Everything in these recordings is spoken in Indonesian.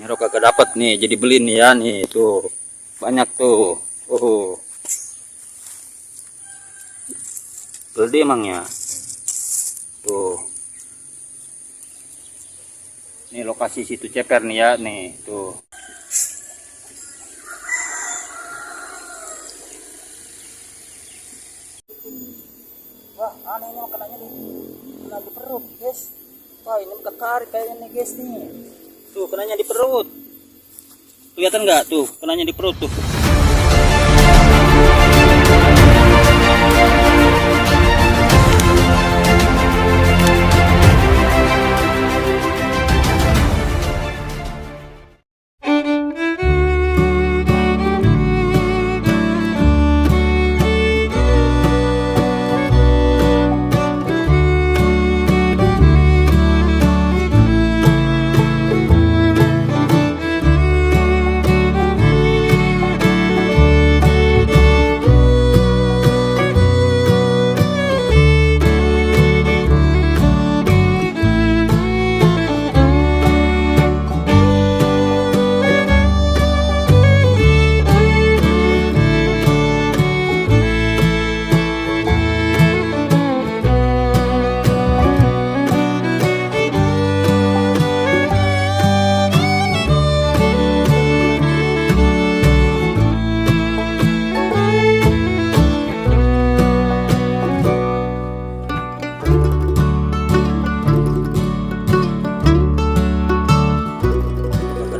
Nyerok kagak dapat nih, jadi beli nih ya nih tuh. Banyak tuh. Oh. Gede emangnya. Tuh. Ini lokasi situ ceper nih ya nih tuh. Wah, aneh ini makanannya nih. Kena di perut, guys. Wah, ini ketarik kayaknya nih, guys nih. Tuh, kenanya di perut. Kelihatan nggak tuh, kenanya di perut tuh.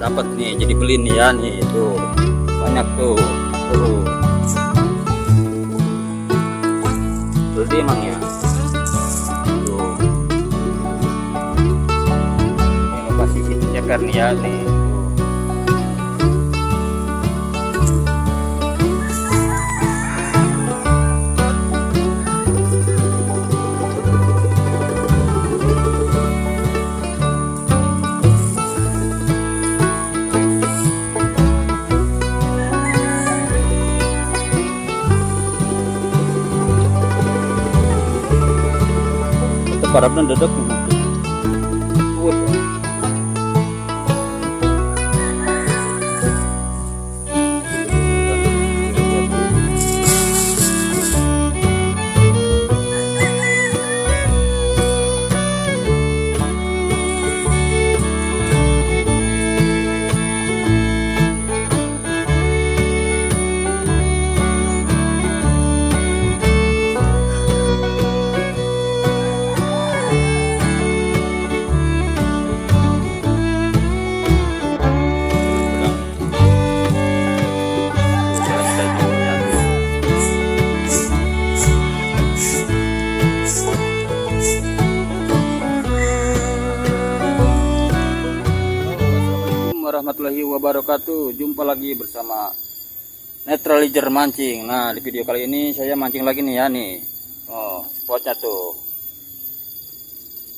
Dapat nih, jadi beli nih ya nih tuh. Banyak tuh. Tuh. Gede emangnya. Tuh. Ini lokasi situ ceper nih ya nih. Parablan dadak warahmatullahi wabarakatuh. Jumpa lagi bersama Netralizer Mancing. Nah, di video kali ini saya mancing lagi nih ya nih. Oh, spotnya tuh.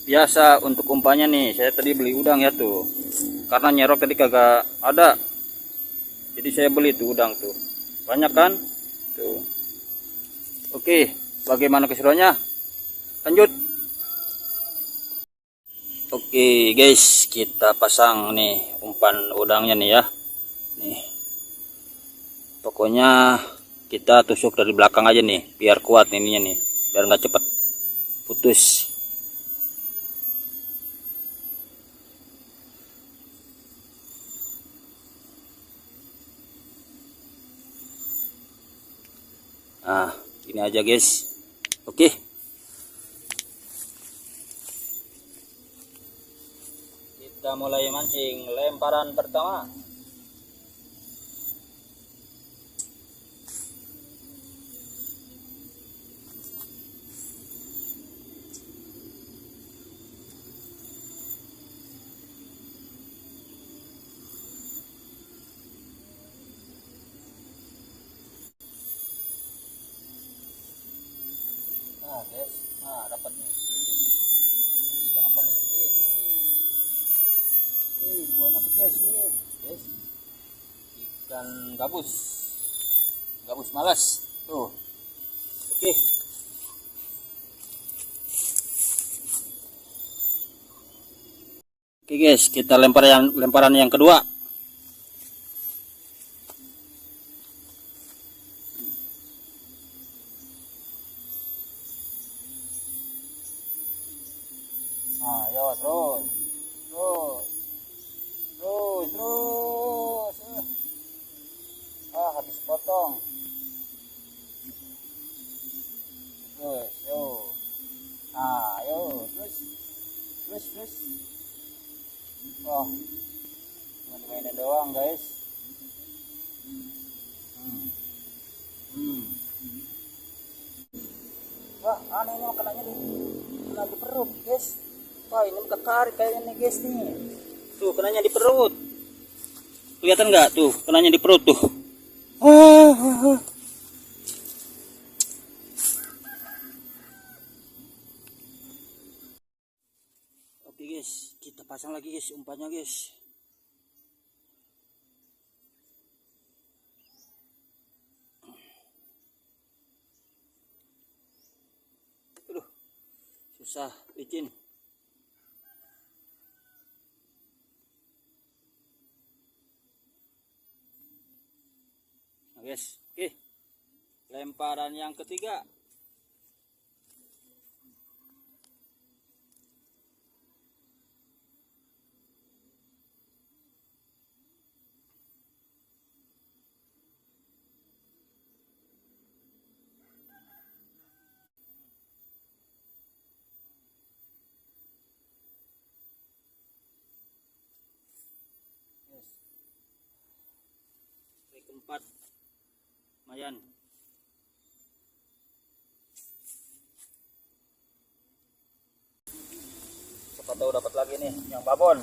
Biasa untuk umpannya nih, saya tadi beli udang ya tuh. Karena nyerok tadi kagak ada. Jadi saya beli tuh udang tuh. Banyak kan? Tuh. Oke, bagaimana keseruannya? Lanjut. Oke guys, kita pasang nih umpan udangnya nih ya. Nih. Pokoknya kita tusuk dari belakang aja nih, biar kuat ininya nih, biar nggak cepet putus. Nah, ini aja guys. Oke. Kita mulai mancing, lemparan pertama. Nah guys, nah dapat nih. Ikan apa nih? Banyak guys, guys. Ikan gabus malas tuh. Oke. Oke guys, kita lemparan yang kedua. terus terus terus terus habis potong terus yo terus wah cuma dimainin doang guys. Wah aneh ini makanannya nih, kena di perut guys. Wah ini ketarik kayaknya nih guys nih, tuh kenanya di perut, kelihatan nggak tuh kenanya di perut tuh. Oke guys, kita pasang lagi guys umpannya guys. Aduh, susah licin. Nah guys, oke, lemparan yang ketiga. Keempat lumayan. Siapa tahu dapat lagi nih yang babon.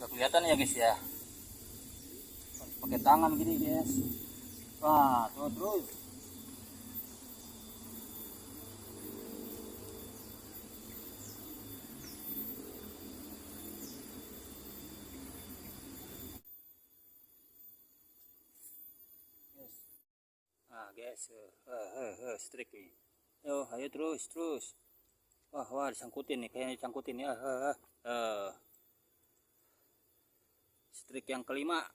Udah kelihatan ya guys ya, pakai tangan gini guys. Wah tuh terus guys, strik nih. Yo, ayo terus. Wah, disangkutin nih, kayaknya disangkutin ya. Strik yang kelima.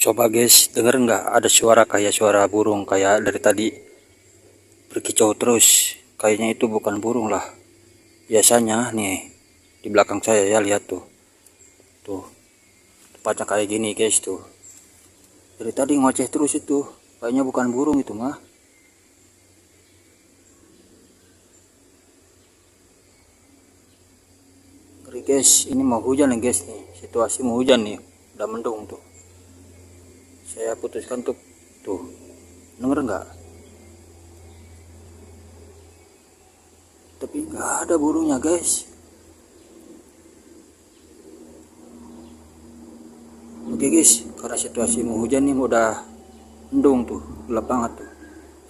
Coba guys, denger nggak ada suara kayak suara burung kayak dari tadi berkicau terus. Kayaknya itu bukan burung lah. Biasanya nih di belakang saya ya, lihat tuh. Tuh. Tempatnya kayak gini guys tuh. Dari tadi ngoceh terus itu. Kayaknya bukan burung itu mah. Ngeri guys, ini mau hujan nih guys nih. Situasi mau hujan nih. Udah mendung tuh. Saya putuskan tuh denger nggak, tapi nggak ada burungnya guys. Oke guys, karena situasi mau hujan nih, udah mendung tuh, gelap banget tuh,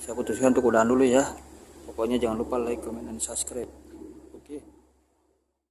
saya putuskan untuk udahan dulu ya. Pokoknya jangan lupa like, comment, dan subscribe.